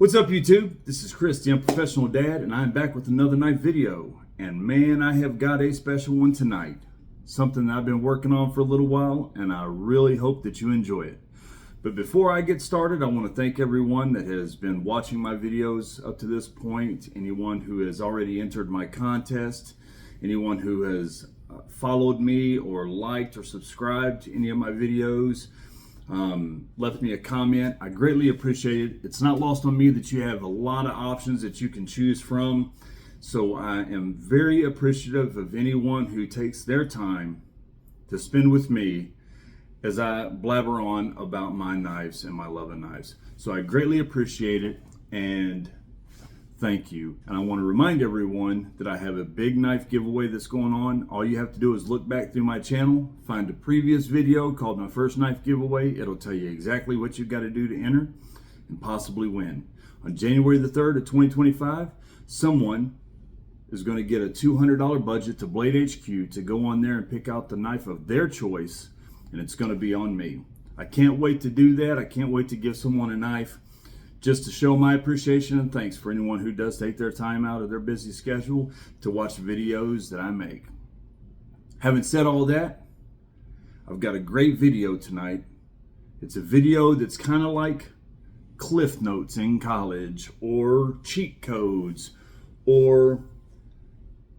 What's up, YouTube? This is Chris, the Unprofessional Dad, and I'm back with another knife video. And man, I have got a special one tonight. Something that I've been working on for a little while, and I really hope that you enjoy it. But before I get started, I want to thank everyone that has been watching my videos up to this point, anyone who has already entered my contest, anyone who has followed me or liked or subscribed to any of my videos. Left me a comment. I greatly appreciate it. It's not lost on me that you have a lot of options that you can choose from. So I am very appreciative of anyone who takes their time to spend with me as I blabber on about my knives and my love of knives. So I greatly appreciate it and thank you. And I want to remind everyone that I have a big knife giveaway that's going on. All you have to do is look back through my channel, find a previous video called my first knife giveaway. It'll tell you exactly what you've got to do to enter and possibly win. On January the 3rd of 2025, someone is going to get a $200 budget to Blade HQ to go on there and pick out the knife of their choice, and it's going to be on me. I can't wait to do that. I can't wait to give someone a knife, just to show my appreciation and thanks for anyone who does take their time out of their busy schedule to watch videos that I make. Having said all that, I've got a great video tonight. It's a video that's kind of like Cliff Notes in college, or cheat codes, or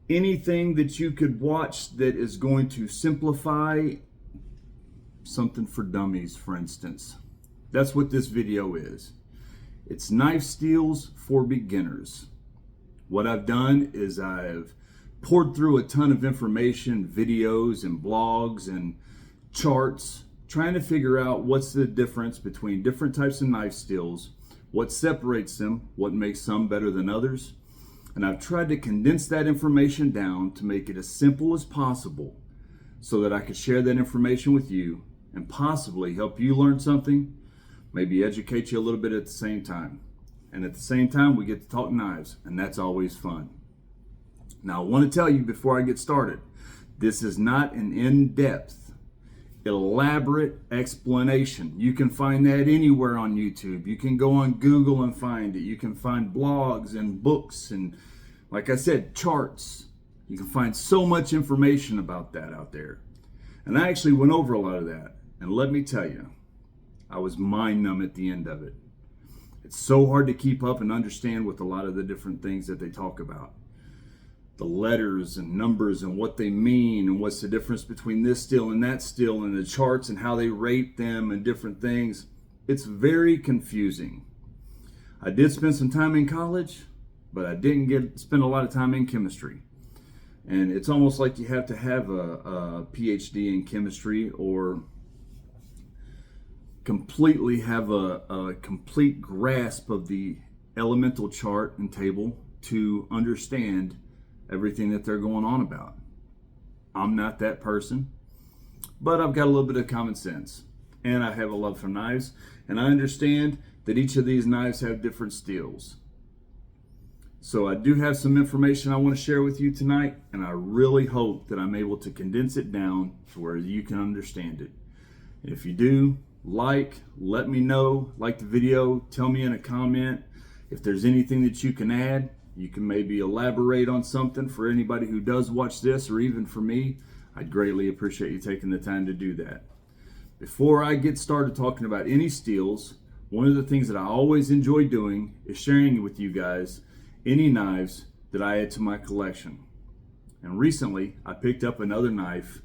anything that you could watch that is going to simplify something for dummies, for instance. That's what this video is. It's knife steels for beginners. What I've done is I've poured through a ton of information, videos and blogs and charts, trying to figure out what's the difference between different types of knife steels, what separates them, what makes some better than others. And I've tried to condense that information down to make it as simple as possible so that I could share that information with you and possibly help you learn something, maybe educate you a little bit at the same time. And at the same time, we get to talk knives, and that's always fun. Now, I want to tell you before I get started, this is not an in-depth, elaborate explanation. You can find that anywhere on YouTube. You can go on Google and find it. You can find blogs and books and, like I said, charts. You can find so much information about that out there. And I actually went over a lot of that. And let me tell you, I was mind numb at the end of it. It's so hard to keep up and understand with a lot of the different things that they talk about. The letters and numbers and what they mean and what's the difference between this steel and that steel and the charts and how they rate them and different things. It's very confusing. I did spend some time in college, but I didn't spend a lot of time in chemistry. And it's almost like you have to have a PhD in chemistry or completely have a complete grasp of the elemental chart and table to understand everything that they're going on about. I'm not that person, but I've got a little bit of common sense, and I have a love for knives, and I understand that each of these knives have different steels. So I do have some information I want to share with you tonight, and I really hope that I'm able to condense it down to where you can understand it. And if you do, let me know, like the video, tell me in a comment if there's anything that you can add. You can maybe elaborate on something for anybody who does watch this, or even for me. I'd greatly appreciate you taking the time to do that. Before I get started talking about any steels, one of the things that I always enjoy doing is sharing with you guys any knives that I add to my collection. And recently, I picked up another knife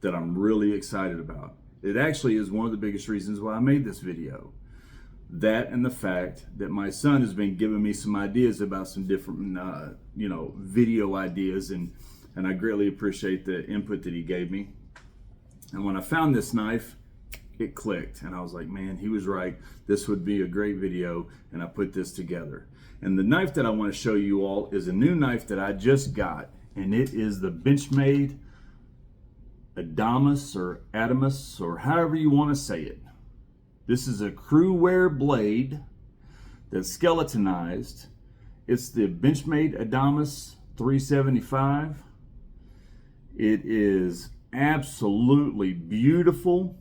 that I'm really excited about. It actually is one of the biggest reasons why I made this video. That and the fact that my son has been giving me some ideas about some different, video ideas, and I greatly appreciate the input that he gave me. And when I found this knife, it clicked, and I was like, man, he was right. This would be a great video, and I put this together. And the knife that I want to show you all is a new knife that I just got, and it is the Benchmade Adamas or however you want to say it. This is a crew wear blade that's skeletonized. It's the Benchmade Adamas 375. It is absolutely beautiful.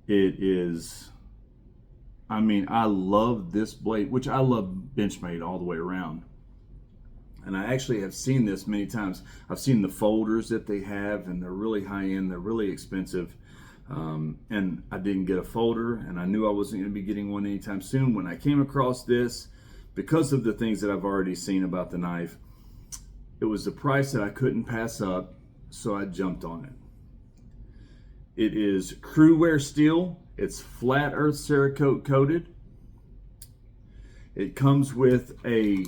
It is I mean, I love this blade, which I love Benchmade all the way around. And I actually have seen this many times. I've seen the folders that they have, and they're really high end, they're really expensive. And I didn't get a folder, and I knew I wasn't going to be getting one anytime soon. When I came across this, because of the things that I've already seen about the knife, it was the price that I couldn't pass up, so I jumped on it. It is crew wear steel. It's flat earth Cerakote coated. It comes with a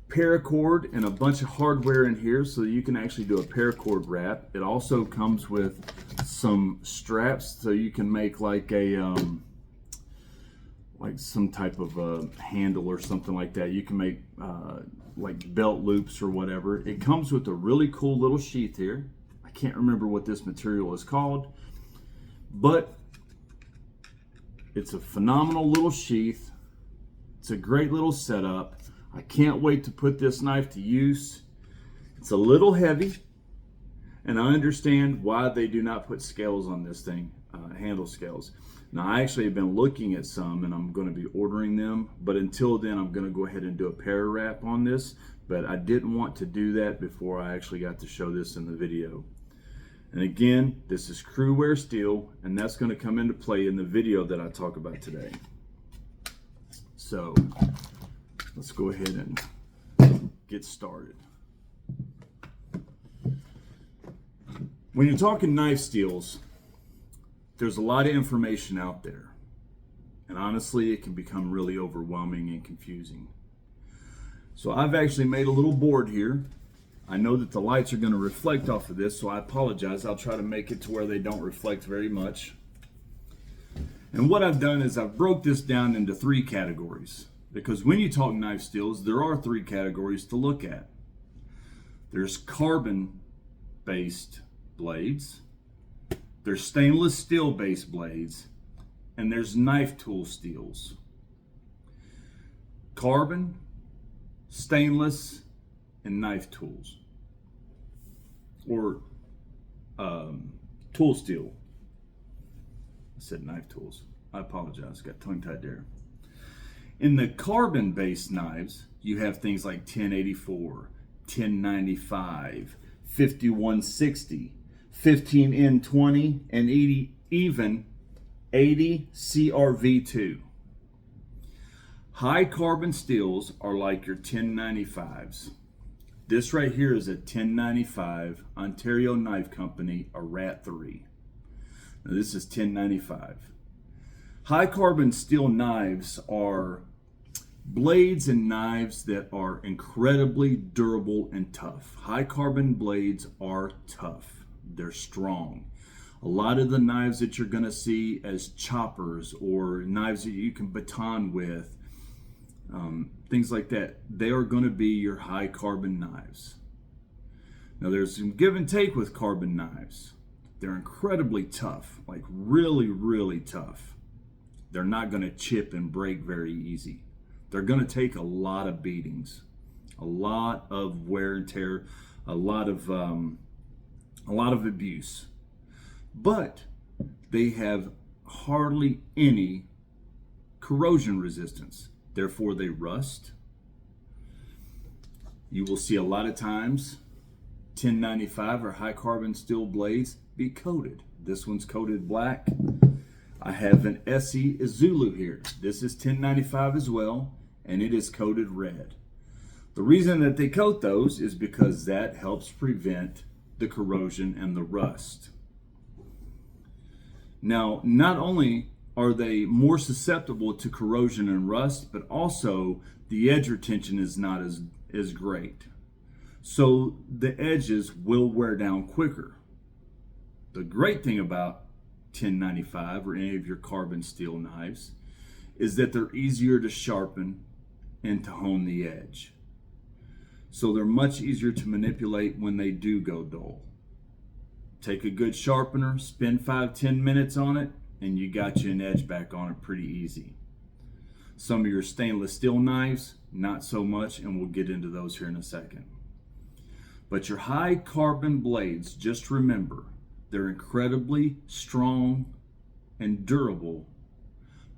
paracord and a bunch of hardware in here so that you can actually do a paracord wrap. It also comes with some straps so you can make like a like some type of a handle or something like that. You can make like belt loops or whatever. It comes with a really cool little sheath here. I can't remember what this material is called, but it's a phenomenal little sheath. It's a great little setup. I can't wait to put this knife to use. It's a little heavy, and I understand why they do not put scales on this thing, handle scales. Now, I actually have been looking at some, and I'm going to be ordering them, but until then, I'm going to go ahead and do a para wrap on this, but I didn't want to do that before I actually got to show this in the video. And again, this is crew wear steel, and that's going to come into play in the video that I talk about today. So let's go ahead and get started. When you're talking knife steels, there's a lot of information out there. And honestly, it can become really overwhelming and confusing. So I've actually made a little board here. I know that the lights are going to reflect off of this, so I apologize. I'll try to make it to where they don't reflect very much. And what I've done is I've broke this down into 3 categories. Because when you talk knife steels, there are 3 categories to look at. There's carbon-based blades, there's stainless steel-based blades, and there's knife tool steels. Carbon, stainless, and knife tools. Or tool steel. I said knife tools. I apologize, got tongue-tied there. In the carbon-based knives, you have things like 1084, 1095, 5160, 15N20, and even 80 CRV2. High carbon steels are like your 1095s. This right here is a 1095 Ontario Knife Company, a RAT3. Now this is 1095. High carbon steel knives are blades and knives that are incredibly durable and tough. High carbon blades are tough. They're strong. A lot of the knives that you're going to see as choppers or knives that you can baton with, things like that, they are going to be your high carbon knives. Now there's some give and take with carbon knives. They're incredibly tough, like really, really tough. They're not going to chip and break very easy. They're going to take a lot of beatings, a lot of wear and tear, a lot of abuse. But they have hardly any corrosion resistance. Therefore, they rust. You will see a lot of times 1095 or high carbon steel blades be coated. This one's coated black. I have an SE Zulu here. This is 1095 as well, and it is coated red. The reason that they coat those is because that helps prevent the corrosion and the rust. Now, not only are they more susceptible to corrosion and rust, but also the edge retention is not as great. So the edges will wear down quicker. The great thing about 1095 or any of your carbon steel knives is that they're easier to sharpen and to hone the edge. So they're much easier to manipulate when they do go dull. Take a good sharpener, spend 5-10 minutes on it, and you got you an edge back on it pretty easy. Some of your stainless steel knives, not so much, and we'll get into those here in a second. But your high carbon blades, just remember, they're incredibly strong and durable,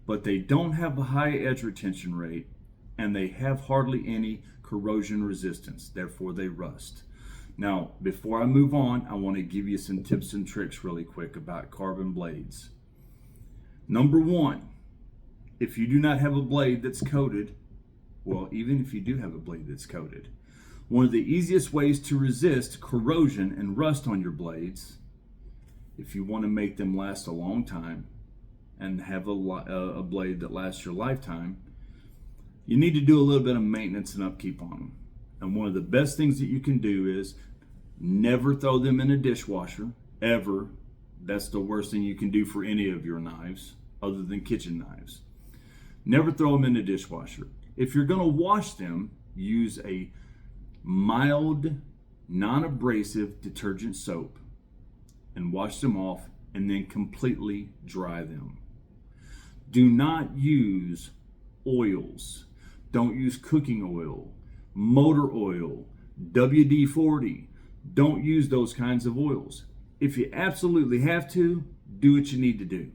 but they don't have a high edge retention rate, and they have hardly any corrosion resistance, therefore they rust. Now, before I move on, I want to give you some tips and tricks really quick about carbon blades. Number one, if you do not have a blade that's coated, well, even if you do have a blade that's coated, one of the easiest ways to resist corrosion and rust on your blades, if you want to make them last a long time and have a blade that lasts your lifetime, you need to do a little bit of maintenance and upkeep on them. And one of the best things that you can do is never throw them in a dishwasher, ever. That's the worst thing you can do for any of your knives, other than kitchen knives. Never throw them in a dishwasher. If you're going to wash them, use a mild, non-abrasive detergent soap and wash them off, and then completely dry them. Do not use oils. Don't use cooking oil, motor oil, WD-40. Don't use those kinds of oils. If you absolutely have to, do what you need to do.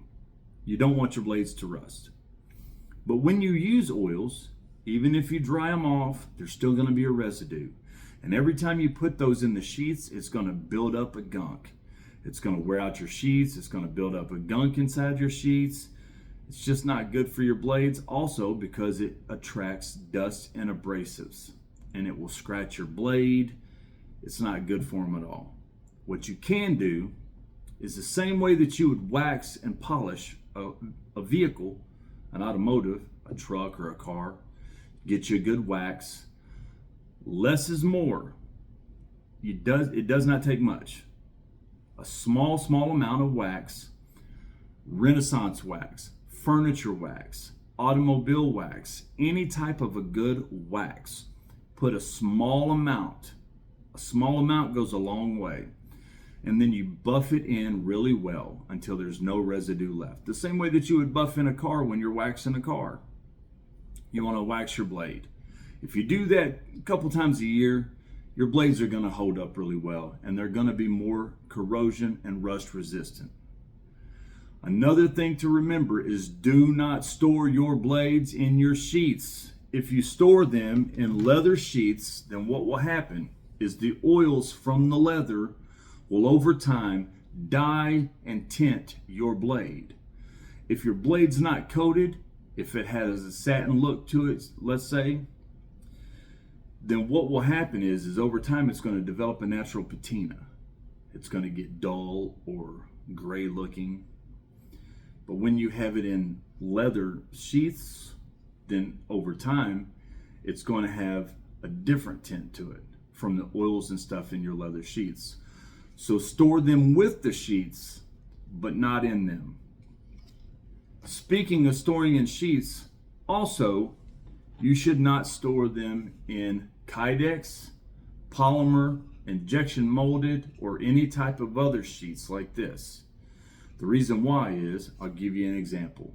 You don't want your blades to rust. But when you use oils, even if you dry them off, there's still going to be a residue. And every time you put those in the sheaths, it's going to build up a gunk. It's going to wear out your sheaths. It's going to build up a gunk inside your sheaths. It's just not good for your blades. Also, because it attracts dust and abrasives, and it will scratch your blade. It's not good for them at all. What you can do is the same way that you would wax and polish a vehicle, an automotive, a truck or a car. Get you a good wax. Less is more. It does not take much. A small amount of wax, Renaissance wax, furniture wax, automobile wax, any type of a good wax. Put a small amount. A small amount goes a long way. And then you buff it in really well until there's no residue left. The same way that you would buff in a car when you're waxing a car. You want to wax your blade. If you do that a couple times a year, your blades are going to hold up really well, and they're going to be more corrosion and rust resistant. Another thing to remember is do not store your blades in your sheaths. If you store them in leather sheaths, then what will happen is the oils from the leather will over time dye and tint your blade. If your blade's not coated, if it has a satin look to it, let's say, then what will happen is over time it's going to develop a natural patina. It's going to get dull or gray looking. But when you have it in leather sheaths, then over time it's going to have a different tint to it from the oils and stuff in your leather sheaths. So store them with the sheaths, but not in them. Speaking of storing in sheaths, also, you should not store them in Kydex, polymer, injection molded, or any type of other sheaths like this. The reason why is, I'll give you an example.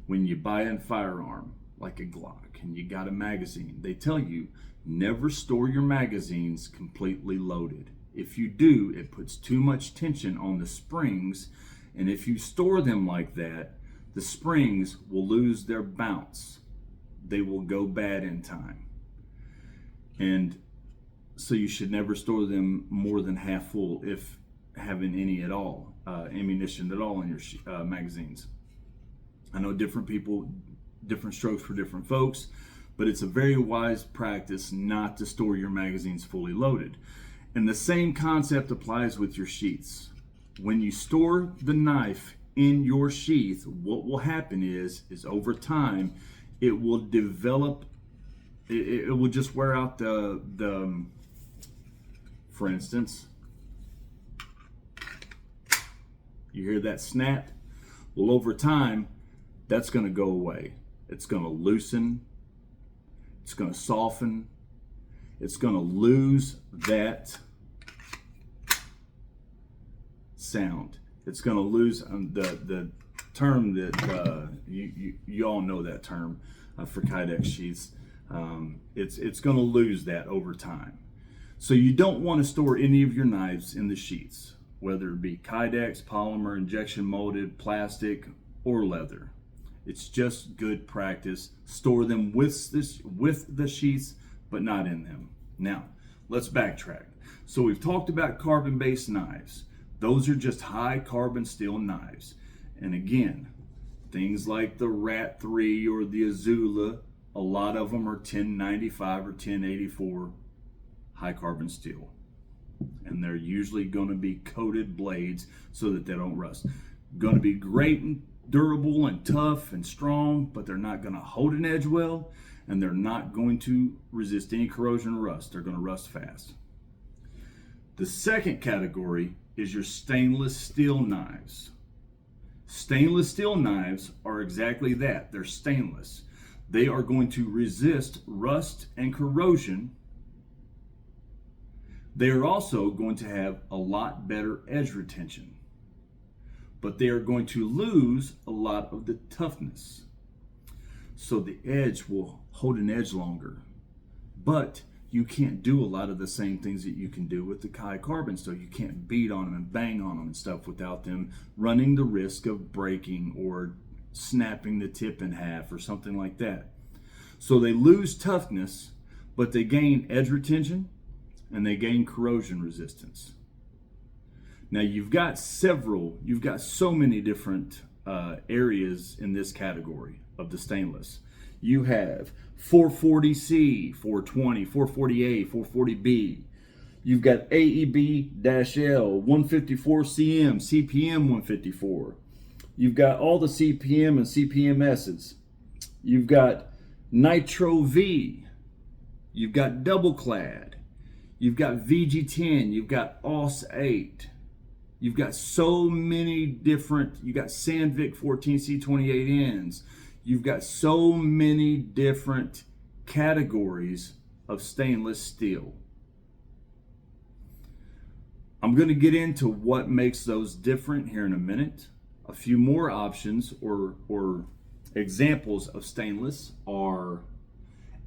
When you buy a firearm, like a Glock, and you got a magazine, they tell you, never store your magazines completely loaded. If you do, it puts too much tension on the springs, and if you store them like that, the springs will lose their bounce. They will go bad in time. And so you should never store them more than half full, if having any at all, ammunition at all in your magazines. I know different people, different strokes for different folks, but it's a very wise practice not to store your magazines fully loaded. And the same concept applies with your sheaths. When you store the knife in your sheath, what will happen is over time, it will develop, it will just wear out the for instance, you hear that snap? Well, over time, that's going to go away. It's going to loosen, it's going to soften, it's going to lose that sound. It's going to lose the term that you all know that term for Kydex sheaths. It's going to lose that over time. So you don't want to store any of your knives in the sheaths, whether it be Kydex, polymer, injection molded, plastic, or leather. It's just good practice. Store them with the sheaths, but not in them. Now, let's backtrack. So we've talked about carbon-based knives. Those are just high carbon steel knives. And again, things like the Rat 3 or the Azula, a lot of them are 1095 or 1084 high carbon steel. And they're usually going to be coated blades so that they don't rust. Going to be great and durable and tough and strong, but they're not going to hold an edge well, and they're not going to resist any corrosion or rust. They're going to rust fast. The second category is your stainless steel knives. Stainless steel knives are exactly that. They're stainless. They are going to resist rust and corrosion. They are also going to have a lot better edge retention, but they are going to lose a lot of the toughness. So the edge will hold an edge longer, but you can't do a lot of the same things that you can do with the high carbon. So you can't beat on them and bang on them and stuff without them running the risk of breaking or snapping the tip in half or something like that. So they lose toughness, but they gain edge retention and they gain corrosion resistance. Now you've got so many different areas in this category of the stainless. You have 440C, 420, 440A, 440B. You've got AEB-L, 154CM, CPM 154. You've got all the CPM and CPMSs. You've got Nitro V. You've got Double Clad. You've got VG10. You've got AUS 8. You've got so many different, you got Sandvik 14C28Ns. You've got so many different categories of stainless steel. I'm going to get into what makes those different here in a minute. A few more options or examples of stainless are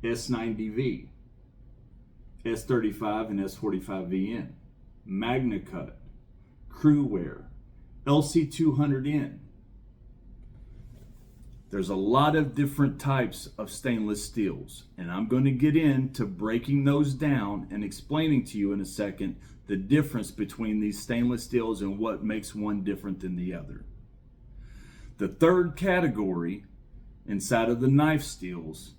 S90V, S35 and S45VN, MagnaCut, Crewwear, LC200N. There's a lot of different types of stainless steels, and I'm going to get into breaking those down and explaining to you in a second the difference between these stainless steels and what makes one different than the other. The third category inside of the knife steels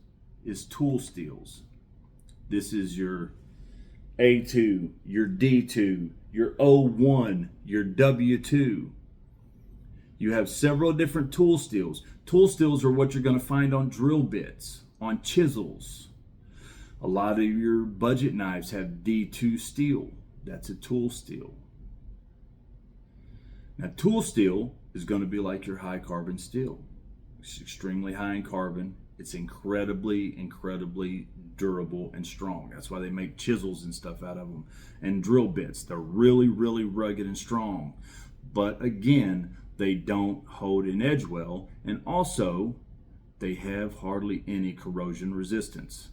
is tool steels. This is your A2, your D2, your O1, your W2. You have several different tool steels. Tool steels are what you're going to find on drill bits, on chisels. A lot of your budget knives have D2 steel. That's a tool steel. Now, tool steel is going to be like your high carbon steel. It's extremely high in carbon. It's incredibly, incredibly durable and strong. That's why they make chisels and stuff out of them. And drill bits. They're really, really rugged and strong. But again, they don't hold an edge well, and also they have hardly any corrosion resistance.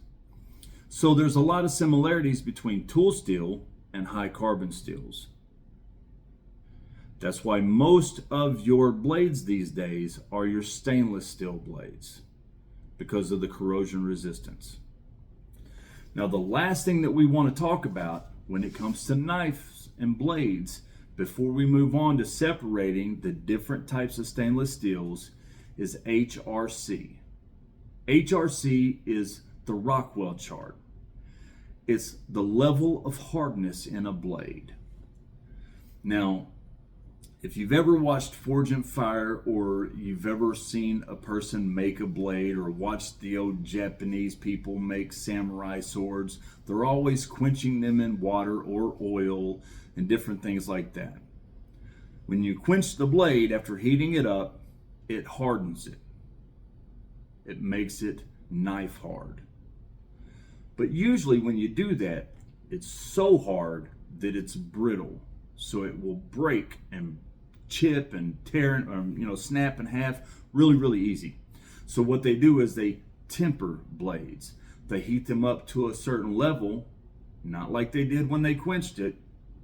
So there's a lot of similarities between tool steel and high carbon steels. That's why most of your blades these days are your stainless steel blades, because of the corrosion resistance. Now, the last thing that we want to talk about when it comes to knives and blades, before we move on to separating the different types of stainless steels, is HRC. HRC is the Rockwell chart. It's the level of hardness in a blade. Now, if you've ever watched Forge and Fire, or you've ever seen a person make a blade, or watched the old Japanese people make samurai swords, they're always quenching them in water or oil and different things like that. When you quench the blade after heating it up, it hardens it. It makes it knife hard. But usually when you do that, it's so hard that it's brittle. So it will break and chip and tear and snap in half really, really easy. So what they do is they temper blades. They heat them up to a certain level, not like they did when they quenched it,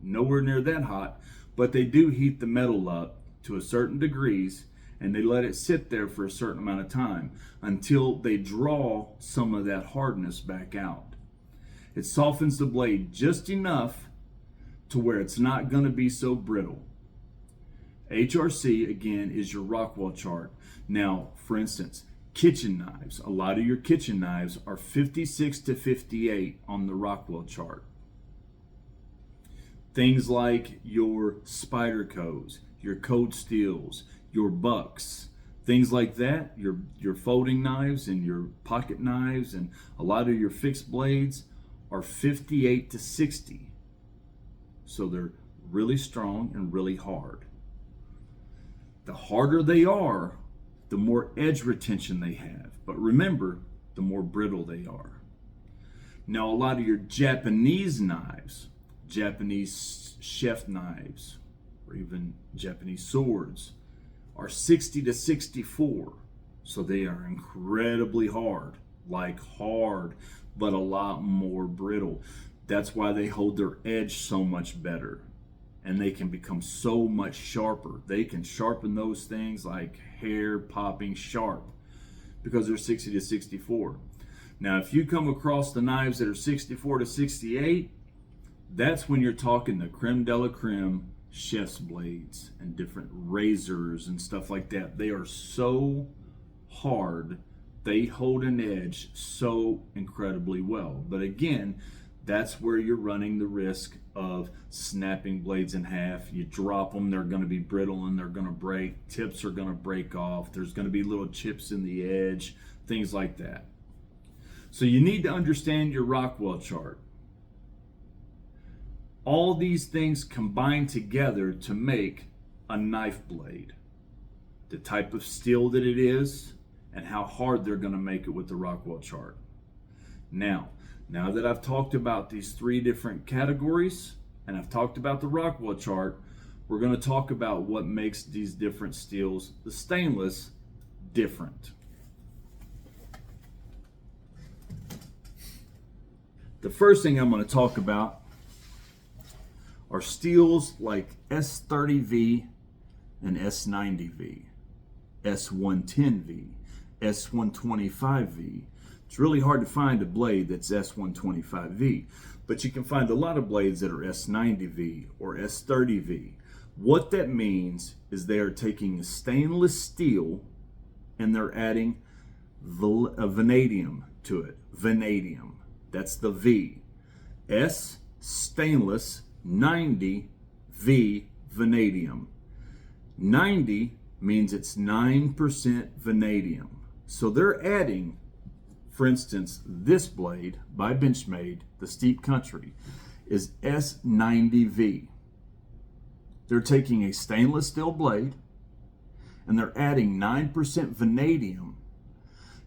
nowhere near that hot, but they do heat the metal up to a certain degrees, and they let it sit there for a certain amount of time until they draw some of that hardness back out. It softens the blade just enough to where it's not going to be so brittle. HRC, again, is your Rockwell chart. Now, for instance, kitchen knives. A lot of your kitchen knives are 56 to 58 on the Rockwell chart. Things like your Spydercos, your Code Steels, your Bucks, things like that, your folding knives and your pocket knives and a lot of your fixed blades are 58 to 60. So they're really strong and really hard. The harder they are, the more edge retention they have. But remember, the more brittle they are. Now, a lot of your Japanese knives, Japanese chef knives, or even Japanese swords, are 60 to 64. So they are incredibly hard, but a lot more brittle. That's why they hold their edge so much better. And they can become so much sharper. They can sharpen those things like hair popping sharp because they're 60 to 64. Now, if you come across the knives that are 64 to 68, that's when you're talking the creme de la creme chef's blades and different razors and stuff like that. They are so hard. They hold an edge so incredibly well. But again, that's where you're running the risk of snapping blades in half. You drop them, they're going to be brittle and they're going to break. Tips are going to break off. There's going to be little chips in the edge, things like that. So you need to understand your Rockwell chart. All these things combine together to make a knife blade. The type of steel that it is and how hard they're going to make it with the Rockwell chart. Now that I've talked about these three different categories and I've talked about the Rockwell chart, we're going to talk about what makes these different steels, the stainless, different. The first thing I'm going to talk about are steels like S30V and S90V, S110V, S125V. It's really hard to find a blade that's S125V, but you can find a lot of blades that are S90V or S30V. What that means is they are taking stainless steel and they're adding vanadium to it. Vanadium, that's the V. S, stainless, 90, V, vanadium. 90 means it's 9% vanadium. So they're adding, for instance, this blade by Benchmade, the Steep Country, is S90V. They're taking a stainless steel blade and they're adding 9% vanadium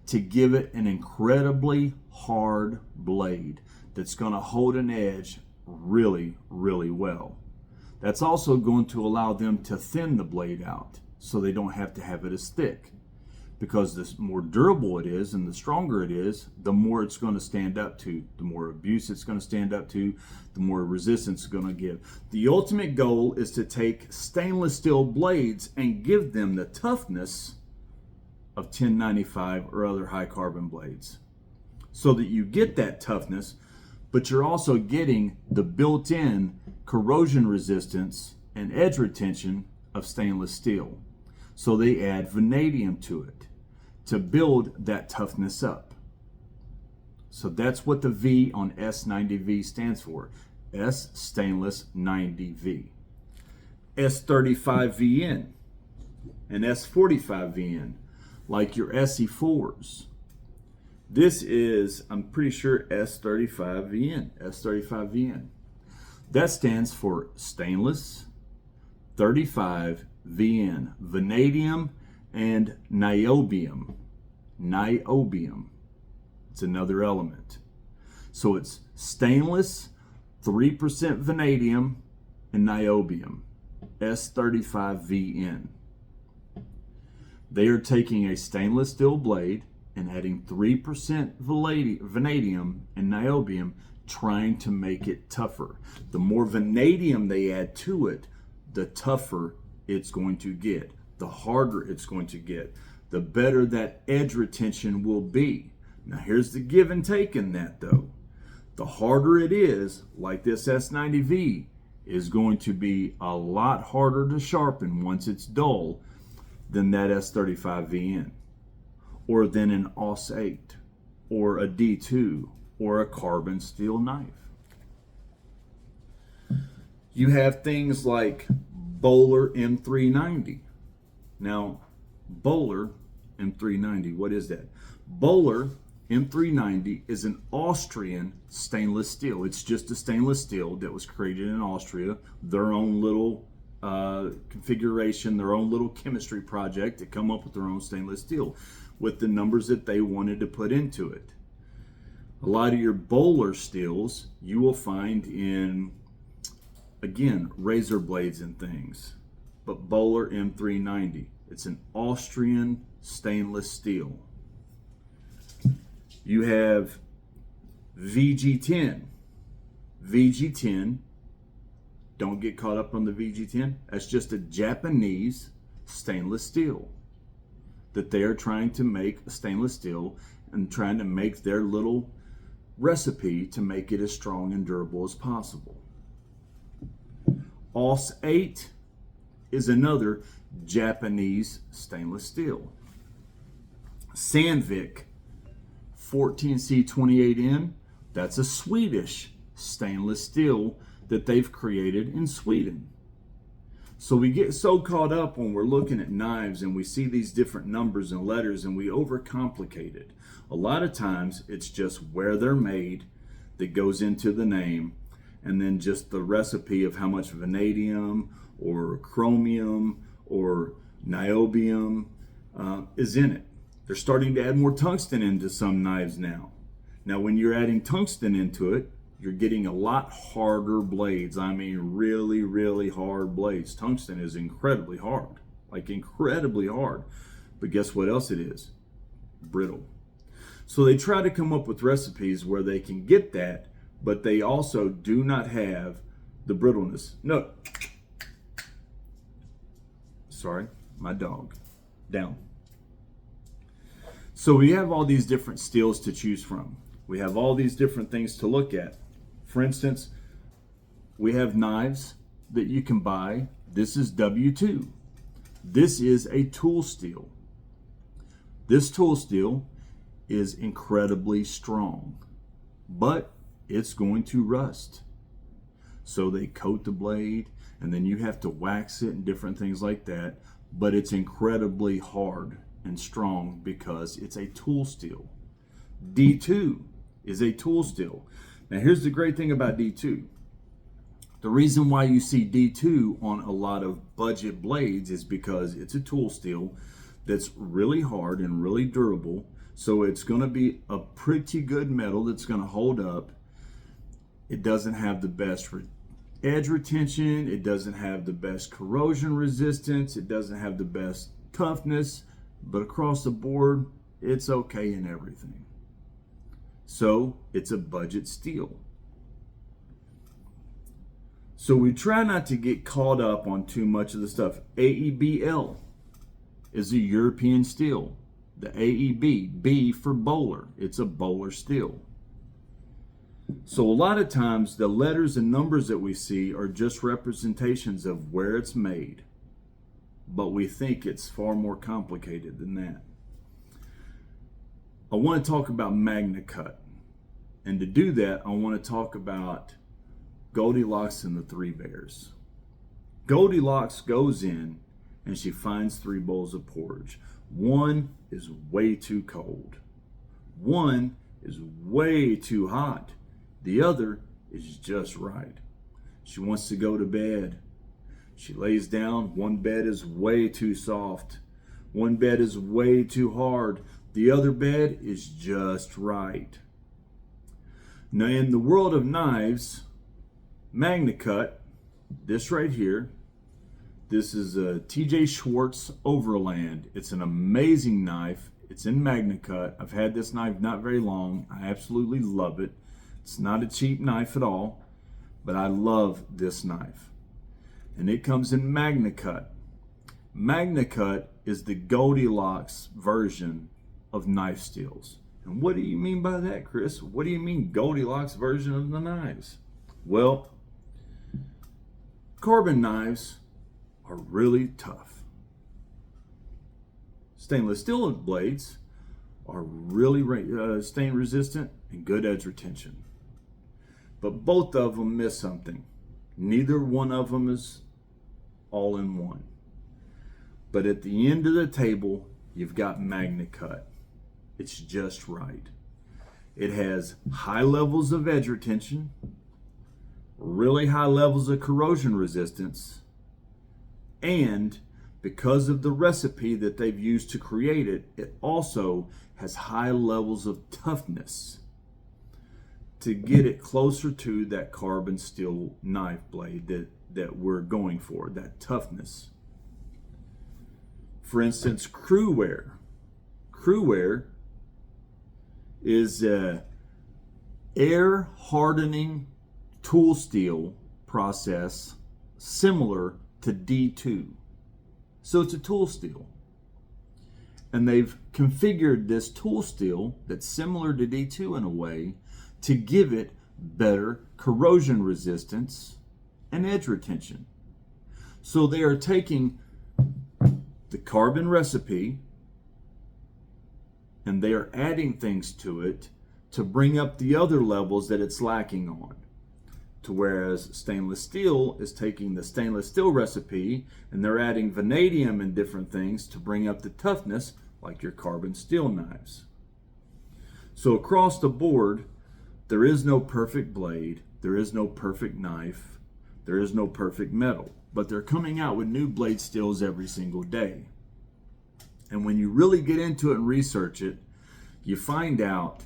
to give it an incredibly hard blade that's going to hold an edge really, really well. That's also going to allow them to thin the blade out so they don't have to have it as thick. Because the more durable it is and the stronger it is, the more it's going to stand up to, the more abuse it's going to stand up to, the more resistance it's going to give. The ultimate goal is to take stainless steel blades and give them the toughness of 1095 or other high carbon blades so that you get that toughness, but you're also getting the built-in corrosion resistance and edge retention of stainless steel. So they add vanadium to it to build that toughness up. So that's what the V on S90V stands for. S stainless 90V. S35VN and S45VN, like your SE4s. This is, I'm pretty sure, S35VN. S35VN. That stands for stainless 35VN, vanadium and niobium. Niobium. It's another element. So it's stainless, 3% vanadium, and niobium. S35VN. They are taking a stainless steel blade and adding 3% vanadium and niobium, trying to make it tougher. The more vanadium they add to it, the tougher it's going to get. the harder it's going to get, the better that edge retention will be. Now here's the give and take in that though. The harder it is, like this S90V, is going to be a lot harder to sharpen once it's dull than that S35VN, or than an AUS 8, or a D2, or a carbon steel knife. You have things like Bowler M390. Now, Bowler M390, what is that? Bowler M390 is an Austrian stainless steel. It's just a stainless steel that was created in Austria, their own little configuration, their own little chemistry project to come up with their own stainless steel with the numbers that they wanted to put into it. A lot of your Bowler steels you will find in, again, razor blades and things, but Bowler M390, it's an Austrian stainless steel. You have VG10. VG10, don't get caught up on the VG10. That's just a Japanese stainless steel that they are trying to make a stainless steel and trying to make their little recipe to make it as strong and durable as possible. AUS 8 is another Japanese stainless steel. Sandvik 14C28N, that's a Swedish stainless steel that they've created in Sweden. So we get so caught up when we're looking at knives and we see these different numbers and letters and we overcomplicate it. A lot of times it's just where they're made that goes into the name, and then just the recipe of how much vanadium or chromium or niobium is in it. They're starting to add more tungsten into some knives now. Now when you're adding tungsten into it, you're getting a lot harder blades. I mean really, really hard blades. Tungsten is incredibly hard, like incredibly hard. But guess what else it is? Brittle. So they try to come up with recipes where they can get that, but they also do not have the brittleness. No. Sorry, my dog. Down. So we have all these different steels to choose from. We have all these different things to look at. For instance, we have knives that you can buy. This is W2. This is a tool steel. This tool steel is incredibly strong, but it's going to rust. So they coat the blade and then you have to wax it and different things like that, but it's incredibly hard and strong because it's a tool steel. D2 is a tool steel. Now here's the great thing about D2. The reason why you see D2 on a lot of budget blades is because it's a tool steel that's really hard and really durable. So it's going to be a pretty good metal that's going to hold up. It doesn't have the best edge retention. It doesn't have the best corrosion resistance. It doesn't have the best toughness. But across the board, it's okay in everything. So it's a budget steel. So we try not to get caught up on too much of the stuff. AEBL is a European steel. The AEB, B for Bowler, it's a Bowler steel. So a lot of times the letters and numbers that we see are just representations of where it's made, but we think it's far more complicated than that. I want to talk about MagnaCut, and to do that I want to talk about Goldilocks and the Three Bears. Goldilocks goes in and she finds 3 bowls of porridge. One is way too cold. One is way too hot. The other is just right. She wants to go to bed. She lays down. One bed is way too soft. One bed is way too hard. The other bed is just right. Now in the world of knives, MagnaCut, this right here, this is a T.J. Schwartz Overland. It's an amazing knife. It's in MagnaCut. I've had this knife not very long. I absolutely love it. It's not a cheap knife at all, but I love this knife. And it comes in MagnaCut. MagnaCut is the Goldilocks version of knife steels. And what do you mean by that, Chris? What do you mean Goldilocks version of the knives? Well, carbon knives are really tough. Stainless steel blades are really stain resistant and good edge retention. But both of them miss something. Neither one of them is all in one. But at the end of the table, you've got MagnaCut. It's just right. It has high levels of edge retention, really high levels of corrosion resistance, and because of the recipe that they've used to create it, it also has high levels of toughness to get it closer to that carbon steel knife blade that we're going for, that toughness. For instance, Crewware. Crewware is a air hardening tool steel process similar to D2. So it's a tool steel. And they've configured this tool steel that's similar to D2 in a way to give it better corrosion resistance and edge retention. So they are taking the carbon recipe and they are adding things to it to bring up the other levels that it's lacking on. To whereas stainless steel is taking the stainless steel recipe and they're adding vanadium and different things to bring up the toughness like your carbon steel knives. So across the board, there is no perfect blade, there is no perfect knife, there is no perfect metal, but they're coming out with new blade steels every single day. And when you really get into it and research it, you find out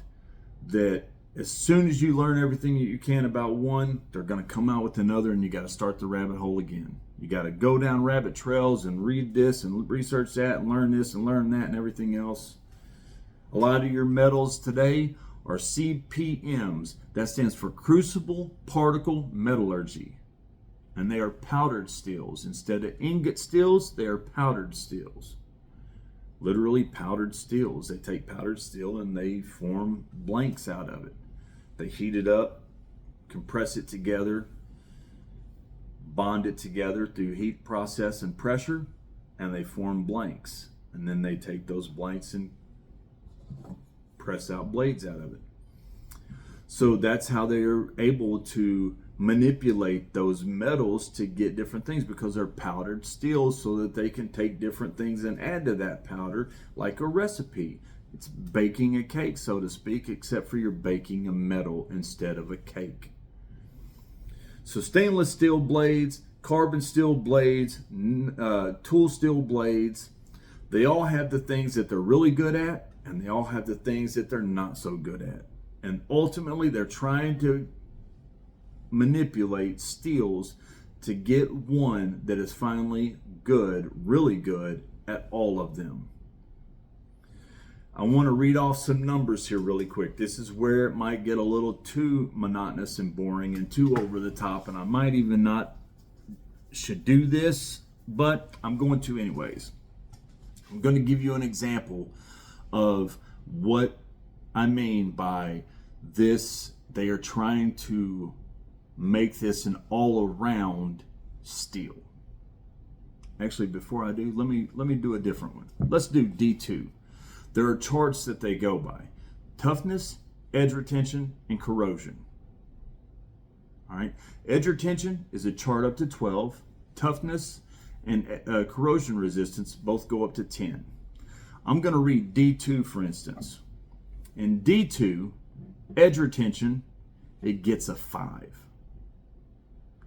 that as soon as you learn everything that you can about one, they're going to come out with another and you got to start the rabbit hole again. You got to go down rabbit trails and read this and research that and learn this and learn that and everything else. A lot of your metals today are CPMs. That stands for Crucible Particle Metallurgy. And they are powdered steels. Instead of ingot steels, they are powdered steels. Literally powdered steels. They take powdered steel and they form blanks out of it. They heat it up, compress it together, bond it together through heat process and pressure, and they form blanks. And then they take those blanks and press out blades out of it. So that's how they are able to manipulate those metals to get different things, because they're powdered steels, so that they can take different things and add to that powder like a recipe. It's baking a cake, so to speak, except for you're baking a metal instead of a cake. So stainless steel blades, carbon steel blades, tool steel blades, they all have the things that they're really good at, and they all have the things that they're not so good at. And ultimately, they're trying to manipulate steels to get one that is finally good, really good at all of them. I want to read off some numbers here really quick. This is where it might get a little too monotonous and boring and too over the top, and I might even not should do this, but I'm going to anyways. I'm going to give you an example of what I mean by this. They are trying to make this an all-around steel. Actually, before I do, let me do a different one. Let's do D2. There are charts that they go by: toughness, edge retention, and corrosion. All right, edge retention is a chart up to 12. Toughness and corrosion resistance both go up to 10. I'm going to read D2 for instance. In D2, edge retention, it gets a 5.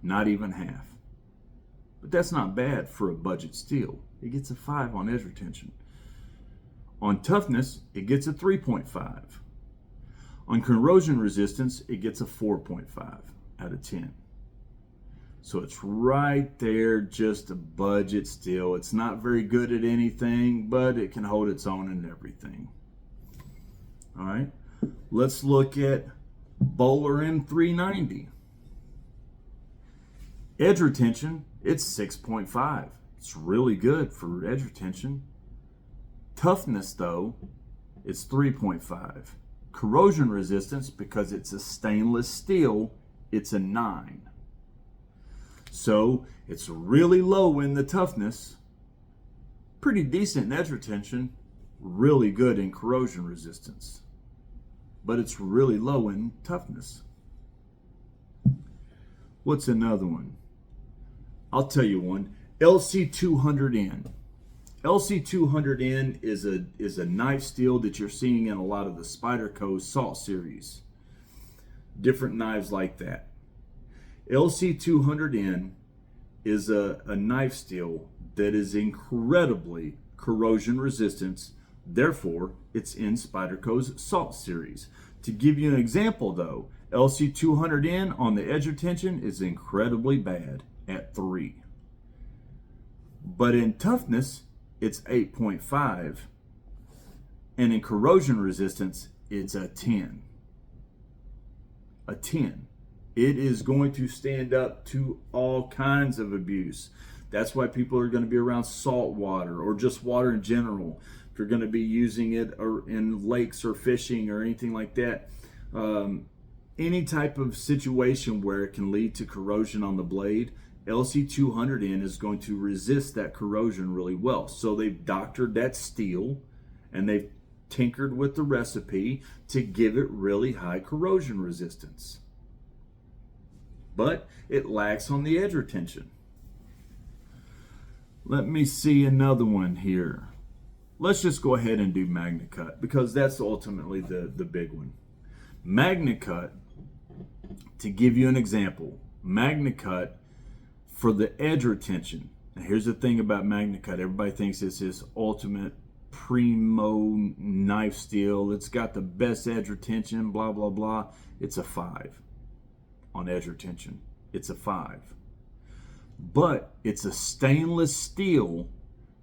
Not even half. But that's not bad for a budget steel. It gets a 5 on edge retention. On toughness, it gets a 3.5. On corrosion resistance, it gets a 4.5 out of 10. So it's right there, just a budget steel. It's not very good at anything, but it can hold its own in everything. All right, let's look at Bowler M390. Edge retention, it's 6.5. It's really good for edge retention. Toughness, though, it's 3.5. Corrosion resistance, because it's a stainless steel, it's a 9. So it's really low in the toughness, pretty decent in edge retention, really good in corrosion resistance, but it's really low in toughness. What's another one? I'll tell you one. LC200N. LC200N is a knife steel that you're seeing in a lot of the Spyderco Salt series. Different knives like that. LC200N is a knife steel that is incredibly corrosion resistant. Therefore, it's in Spyderco's Salt series. To give you an example though, LC200N on the edge retention is incredibly bad at 3. But in toughness, it's 8.5. And in corrosion resistance, it's a 10. A 10. It is going to stand up to all kinds of abuse. That's why people are going to be around salt water or just water in general. If you're going to be using it in lakes or fishing or anything like that, any type of situation where it can lead to corrosion on the blade, LC200N is going to resist that corrosion really well. So they've doctored that steel and they've tinkered with the recipe to give it really high corrosion resistance. But it lacks on the edge retention. Let me see another one here. Let's just go ahead and do MagnaCut because that's ultimately the big one. MagnaCut, to give you an example, MagnaCut for the edge retention. Now here's the thing about MagnaCut. Everybody thinks it's this ultimate primo knife steel. It's got the best edge retention, blah, blah, blah. It's a 5 on edge retention. It's a 5. But it's a stainless steel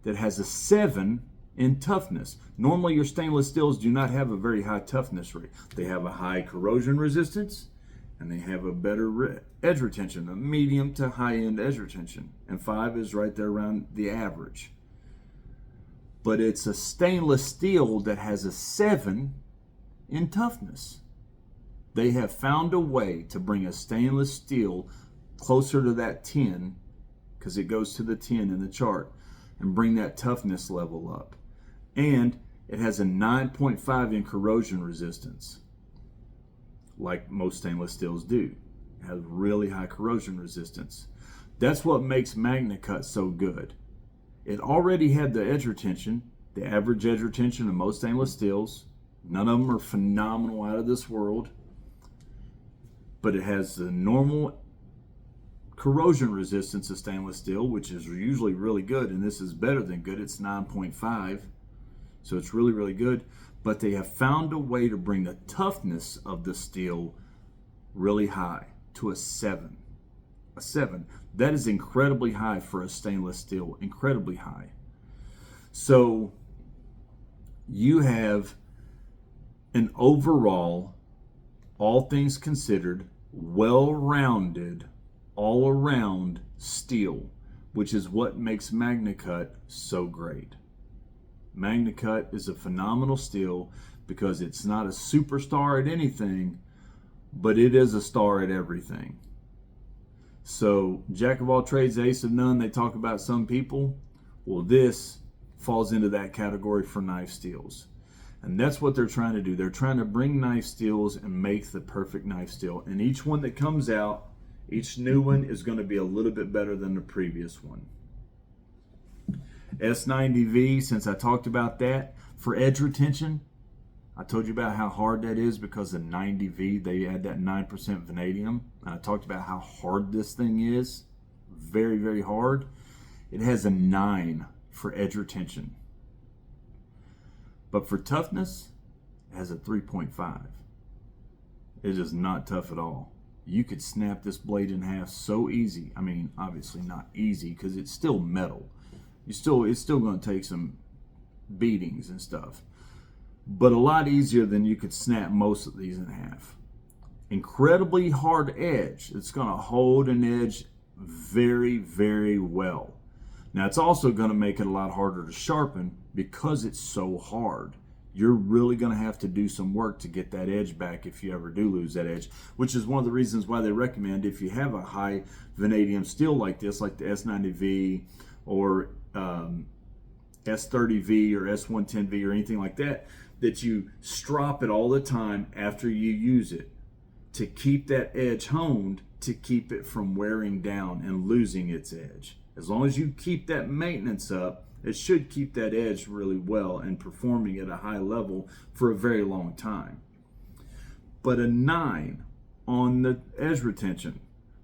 that has a 7 in toughness. Normally your stainless steels do not have a very high toughness rate. They have a high corrosion resistance and they have a better edge retention, a medium to high end edge retention. And 5 is right there around the average. But it's a stainless steel that has a 7 in toughness. They have found a way to bring a stainless steel closer to that 10, because it goes to the 10 in the chart, and bring that toughness level up. And it has a 9.5 in corrosion resistance, like most stainless steels do. It has really high corrosion resistance. That's what makes MagnaCut so good. It already had the edge retention, the average edge retention of most stainless steels. None of them are phenomenal, out of this world. But it has the normal corrosion resistance of stainless steel, which is usually really good, and this is better than good. It's 9.5, so it's really, really good. But they have found a way to bring the toughness of the steel really high, to a 7. A 7. That is incredibly high for a stainless steel, incredibly high. So you have an overall, all things considered, well-rounded, all-around steel, which is what makes MagnaCut so great. MagnaCut is a phenomenal steel because it's not a superstar at anything, but it is a star at everything. So, jack of all trades, ace of none, they talk about some people. Well, this falls into that category for knife steels. And that's what they're trying to do. They're trying to bring knife steels and make the perfect knife steel. And each one that comes out, each new one is going to be a little bit better than the previous one. S90V, since I talked about that, for edge retention, I told you about how hard that is because the 90V, they add that 9% vanadium. And I talked about how hard this thing is. Very, very hard. It has a 9 for edge retention. But for toughness, it has a 3.5. It is not tough at all. You could snap this blade in half so easy. I mean, obviously not easy because it's still metal. It's still going to take some beatings and stuff. But a lot easier than you could snap most of these in half. Incredibly hard edge. It's going to hold an edge very, very well. Now it's also going to make it a lot harder to sharpen because it's so hard. You're really going to have to do some work to get that edge back if you ever do lose that edge, which is one of the reasons why they recommend, if you have a high vanadium steel like this, like the S90V or S30V or S110V or anything like that, that you strop it all the time after you use it to keep that edge honed, to keep it from wearing down and losing its edge. As long as you keep that maintenance up, it should keep that edge really well and performing at a high level for a very long time. But a 9 on the edge retention,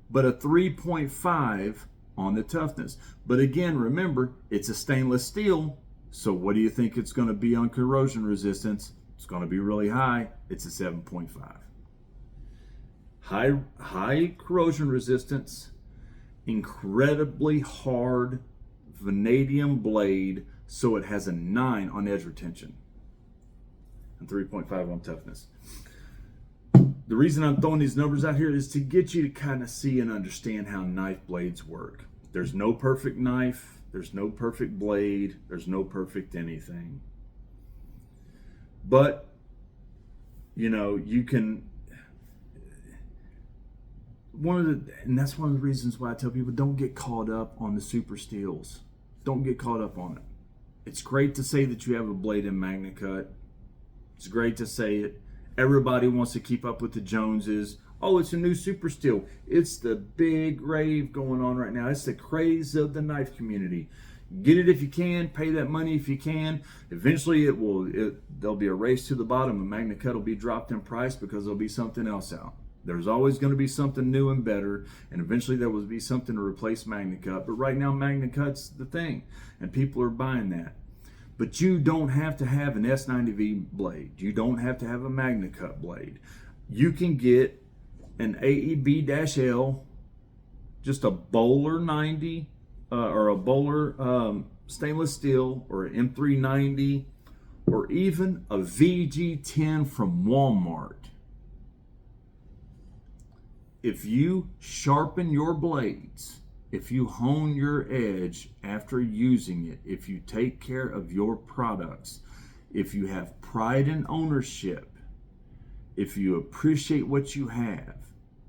but a 3.5 on the toughness. But again, remember, it's a stainless steel, so what do you think it's going to be on corrosion resistance? It's going to be really high. It's a 7.5. High corrosion resistance, incredibly hard vanadium blade, so it has a 9 on edge retention and 3.5 on toughness. The reason I'm throwing these numbers out here is to get you to kind of see and understand how knife blades work. There's no perfect knife, there's no perfect blade, there's no perfect anything. But, you know, you can, and that's one of the reasons why I tell people, don't get caught up on the super steels. Don't get caught up on it. It's great to say that you have a blade in MagnaCut. It's great to say it. Everybody wants to keep up with the Joneses. Oh, it's a new super steel. It's the big rave going on right now. It's the craze of the knife community. Get it if you can. Pay that money if you can. Eventually, there'll be a race to the bottom, and MagnaCut will be dropped in price because there'll be something else out. There's always going to be something new and better, and eventually there will be something to replace MagnaCut. But right now, MagnaCut's the thing, and people are buying that. But you don't have to have an S90V blade. You don't have to have a MagnaCut blade. You can get an AEB-L, just a Bowler 90, or a Bowler stainless steel, or an M390, or even a VG10 from Walmart. If you sharpen your blades, if you hone your edge after using it, if you take care of your products, if you have pride in ownership, if you appreciate what you have,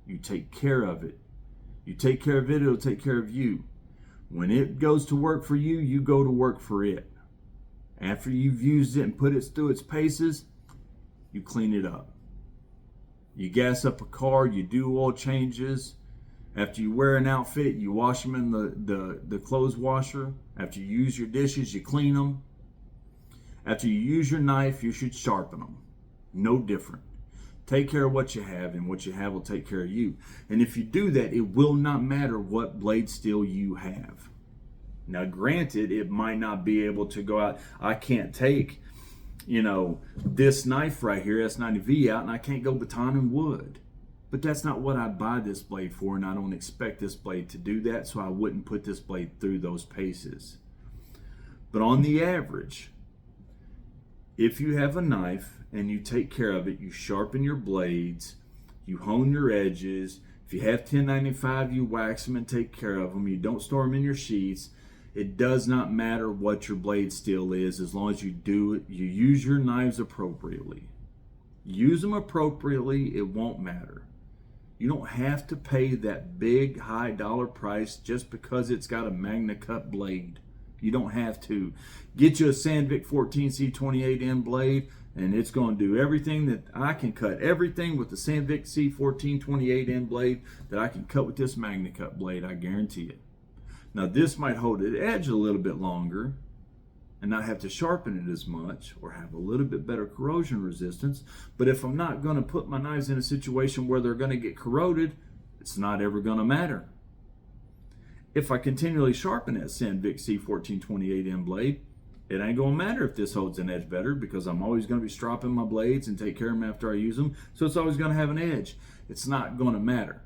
you take care of it. You take care of it, it'll take care of you. When it goes to work for you, you go to work for it. After you've used it and put it through its paces, you clean it up. You gas up a car, you do oil changes. After you wear an outfit, you wash them in the clothes washer. After you use your dishes, you clean them. After you use your knife, you should sharpen them. No different. Take care of what you have, and what you have will take care of you. And if you do that, it will not matter what blade steel you have. Now, granted, it might not be able to go out. I can't take, you know, this knife right here, S90V, out, and I can't go baton and wood. But that's not what I buy this blade for, and I don't expect this blade to do that, so I wouldn't put this blade through those paces. But on the average, if you have a knife and you take care of it, you sharpen your blades, you hone your edges. If you have 1095, you wax them and take care of them. You don't store them in your sheaths. It does not matter what your blade steel is, as long as you do it, you use your knives appropriately. Use them appropriately, it won't matter. You don't have to pay that big high dollar price just because it's got a MagnaCut blade. You don't have to. Get you a Sandvik 14C28N blade, and it's going to do everything that I can cut. Everything with the Sandvik C1428N blade that I can cut with this MagnaCut blade, I guarantee it. Now this might hold its edge a little bit longer and not have to sharpen it as much, or have a little bit better corrosion resistance. But if I'm not going to put my knives in a situation where they're going to get corroded, it's not ever going to matter. If I continually sharpen that Sandvik C1428N blade, it ain't going to matter if this holds an edge better, because I'm always going to be stropping my blades and take care of them after I use them. So it's always going to have an edge. It's not going to matter.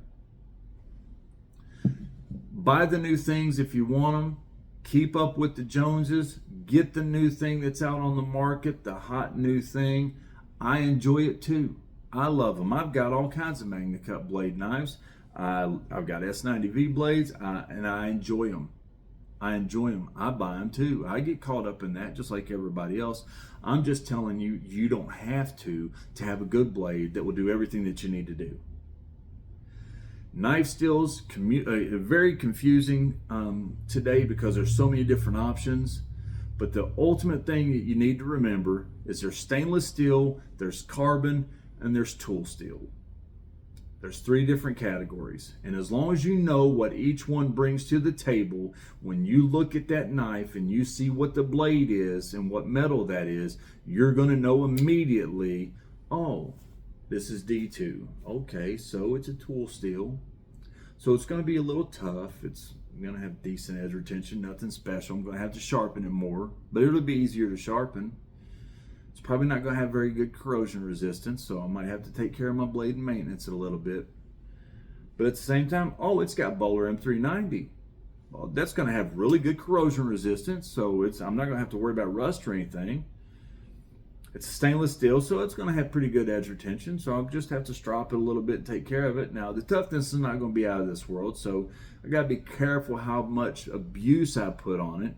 Buy the new things if you want them. Keep up with the Joneses. Get the new thing that's out on the market, the hot new thing. I enjoy it too. I love them. I've got all kinds of MagnaCut blade knives. I've got S90V blades, and I enjoy them. I enjoy them. I buy them too. I get caught up in that just like everybody else. I'm just telling you, you don't have to have a good blade that will do everything that you need to do. Knife steels, very confusing today because there's so many different options. But the ultimate thing that you need to remember is there's stainless steel, there's carbon, and there's tool steel. There's 3 different categories. And as long as you know what each one brings to the table, when you look at that knife and you see what the blade is and what metal that is, you're going to know immediately, oh, this is D2. Okay, so it's a tool steel. So it's going to be a little tough. It's going to have decent edge retention, nothing special. I'm going to have to sharpen it more, but it'll be easier to sharpen. It's probably not going to have very good corrosion resistance, so I might have to take care of my blade and maintenance it a little bit. But at the same time, oh, it's got Bowler M390. Well, that's going to have really good corrosion resistance, so I'm not going to have to worry about rust or anything. It's stainless steel, so it's going to have pretty good edge retention, so I'll just have to strop it a little bit and take care of it. Now, the toughness is not going to be out of this world, so I got to be careful how much abuse I put on it.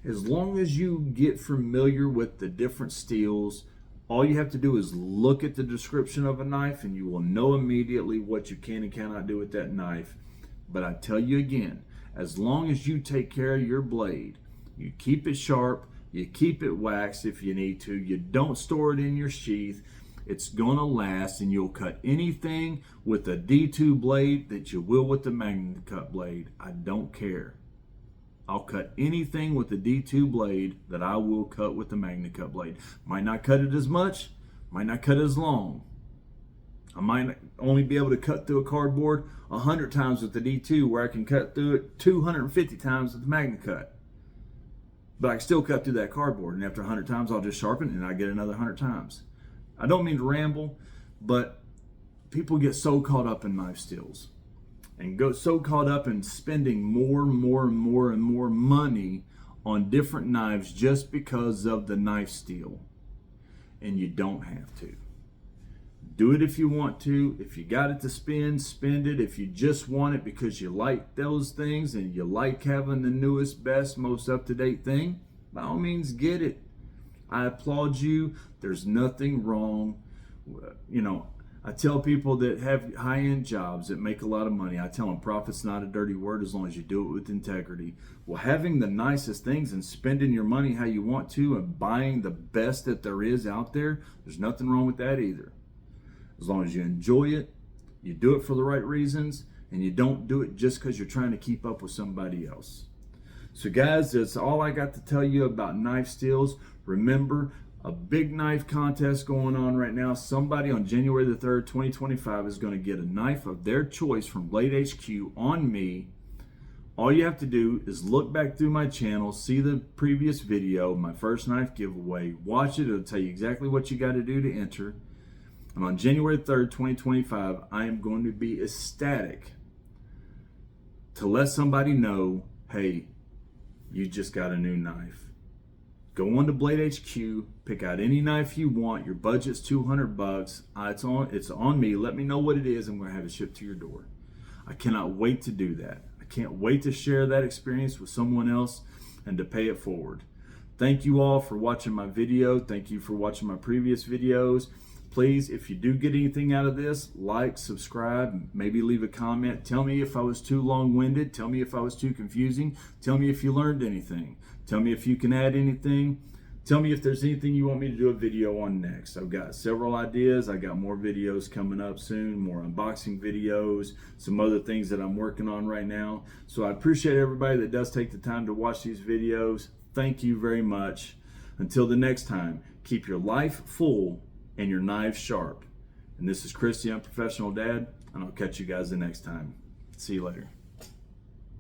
As long as you get familiar with the different steels, all you have to do is look at the description of a knife and you will know immediately what you can and cannot do with that knife. But I tell you again, as long as you take care of your blade, you keep it sharp, you keep it waxed if you need to, you don't store it in your sheath, it's gonna last, and you'll cut anything with a D2 blade that you will with the Magnet Cut blade. I don't care. I'll cut anything with the D2 blade that I will cut with the Magnet Cut blade. Might not cut it as much, might not cut it as long. I might only be able to cut through a cardboard 100 times with the D2, where I can cut through it 250 times with the Magnet Cut. But I can still cut through that cardboard, and after 100 times I'll just sharpen it and I get another 100 times. I don't mean to ramble, but people get so caught up in knife steels and go so caught up in spending more money on different knives just because of the knife steel. And you don't have to. Do it if you want to. If you got it to spend, spend it. If you just want it because you like those things and you like having the newest, best, most up-to-date thing, by all means get it. I applaud you. There's nothing wrong. You know, I tell people that have high-end jobs that make a lot of money, I tell them profit's not a dirty word as long as you do it with integrity. Well, having the nicest things and spending your money how you want to and buying the best that there is out there, there's nothing wrong with that either. As long as you enjoy it, you do it for the right reasons, and you don't do it just because you're trying to keep up with somebody else. So guys, that's all I got to tell you about knife steels. Remember, a big knife contest going on right now. Somebody on January the 3rd, 2025 is going to get a knife of their choice from Blade HQ on me. All you have to do is look back through my channel, see the previous video, my first knife giveaway, watch it. It'll tell you exactly what you got to do to enter. And on January 3rd, 2025, I am going to be ecstatic to let somebody know, hey, you just got a new knife. Go on to Blade HQ, pick out any knife you want. Your budget's $200. It's on me. Let me know what it is. I'm going to have it shipped to your door. I cannot wait to do that. I can't wait to share that experience with someone else and to pay it forward. Thank you all for watching my video. Thank you for watching my previous videos. Please, if you do get anything out of this, like, subscribe, maybe leave a comment. Tell me if I was too long-winded. Tell me if I was too confusing. Tell me if you learned anything. Tell me if you can add anything. Tell me if there's anything you want me to do a video on next. I've got several ideas. I got more videos coming up soon, more unboxing videos, some other things that I'm working on right now. So I appreciate everybody that does take the time to watch these videos. Thank you very much. Until the next time, keep your life full and your knives sharp. And this is Chris, the Unprofessional Dad, and I'll catch you guys the next time. See you later.